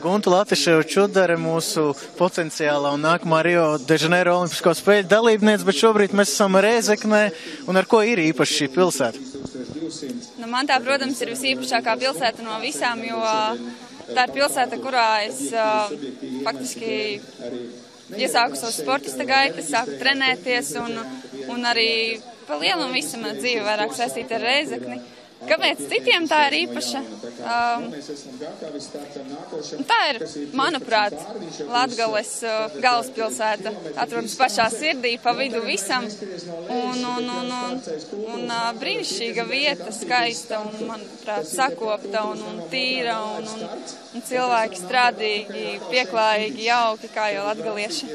Gunta Latiševa Čudare, mūsu potenciālā un nākamā Rio de Janeiro olimpisko spēļu dalībniece, bet šobrīd mēs esam Rēzeknē, un ar ko ir īpaši šī pilsēta? Nu, man tā, protams, ir visīpašākā pilsēta no visām, jo tā ir pilsēta, kurā es faktiski iesāku savu sportista gaitu, sāku trenēties, un arī pa lielumu visa mana dzīve vairāk saistīta ar Rēzekni. Kāpēc citiem tā ir īpaša? Tā ir, manuprāt, Latgales galvaspilsēta, atrodas pašā sirdī, pa vidu visam, un brīnišķīga vieta, skaista un, manuprāt, sakopta un tīra, un cilvēki strādīgi, pieklājīgi, jauki, kā jau latgalieši.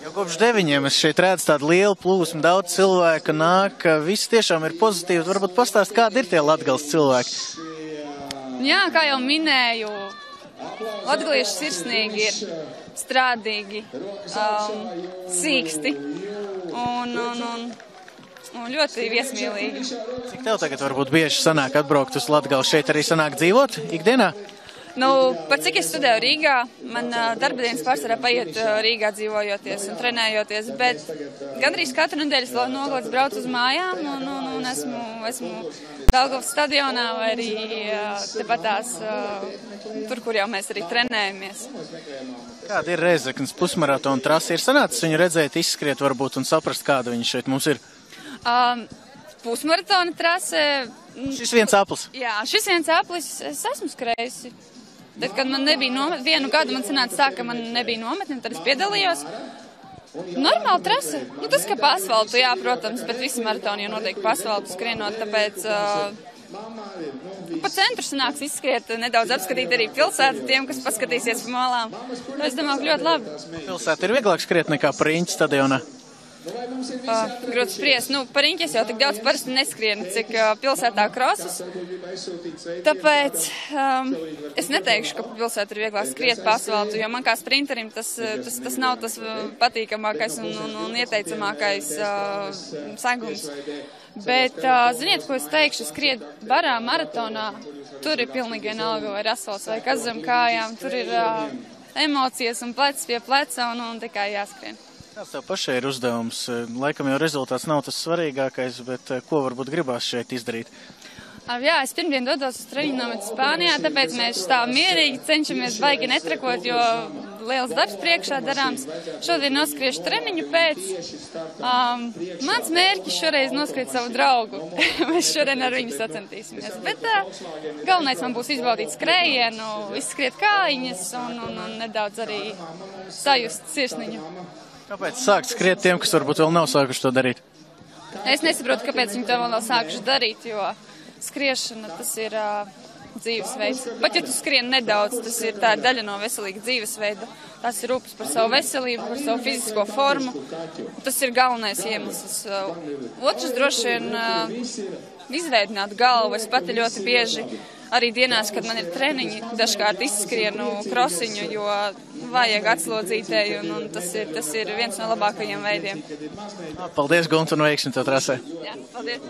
Jau kopš 9 es šeit redzu tādu lielu plūsmu, daudz cilvēku nāk, viss tiešām ir pozitīvi. Varbūt pastāst, kādi ir tie Latgales cilvēki? Jā, kā jau minēju, latgalieši sirsnīgi ir, strādīgi, sīksti un ļoti viesmīlīgi. Cik tev tagad varbūt bieži sanāk atbraukt uz Latgali? Šeit arī sanāk dzīvot ikdienā? Nu, par cik es studēju Rīgā, man darba dienas pārsvarā paiet Rīgā dzīvojoties un trenējoties, bet gandrīz katru nedēļu es nogalēs braucu uz mājām un esmu Daugavas stadionā vai arī tepatās tur, kur jau mēs arī trenējamies. Kāda ir Rēzeknes pusmaratona trasa? Ir sanācis viņu redzēt, izskriet varbūt un saprast, kāda viņa šeit mums ir? Pusmaratona trase... Šis viens aplis? Jā, šis viens aplis es esmu skrējusi. Tad, kad man nebija nometne, vienu gadu man sanāca tā, ka man nebija nometne, tad es piedalījos. Normāla trase. Nu, tas, ka pa asfaltu, jā, protams, bet visi maratoni jau notiek pa asfaltu skrienot, tāpēc pa centru sanāks izskriet, nedaudz apskatīt arī pilsētu tiem, kas paskatīsies pa malām. Es domāju, ka ļoti labi. Pilsēta ir vieglāk skriet nekā pa Riņķa stadionā? Grūti spriest. Nu, par Riņķi es jau tik daudz parasti neskrienu, cik pilsētā krosus. Tāpēc es neteikšu, ka pilsēta ir vieglāk skriet pa asfaltu, jo man kā sprinterim tas nav tas patīkamākais un ieteicamākais segums. Bet, ziniet, ko es teikšu, skriet barā maratonā, tur ir pilnīgi vienalga, vai ir asfalts vai kas zem kājām, tur ir emocijas un plecs pie pleca un tikai jāskrien. Kāds tev pašai ir uzdevums? Laikam jau rezultāts nav tas svarīgākais, bet ko varbūt gribās šeit izdarīt? Jā, es pirmdien dodos uz treniņu nometni Spānijā, tāpēc mēs tā mierīgi cenšamies baigi netrakot, jo liels darbs priekšā darāms. Šodien noskriešu treniņu pēc. Mans mērķis šoreiz noskriet savu draugu. Mēs šodien ar viņu sacentīsimies. Bet galvenais man būs izbaudīt skrējienu, izskriet kājiņas un nedaudz arī sajust sirsniņu. Kāpēc sākt skriet tiem, kas varbūt vēl nav sākuši to darīt? Es nesaprotu, kāpēc viņi to vēl nav sākuši darīt, jo skriešana tas ir dzīvesveids. Pat ja tu skrien nedaudz, tā ir daļa no veselīga dzīvesveida. Tas ir rūpes par savu veselību, par savu fizisko formu. Tas ir galvenais iemesls. Otrs droši vien izveidināt galvu. Es pati ļoti bieži arī dienās, kad man ir treniņi, dažkārt izskrienu krosiņu, jo vajag atslodzītēju, un tas ir viens no labākajiem veidiem. Paldies, Gunta, un veiksim tev trasē. Jā, paldies.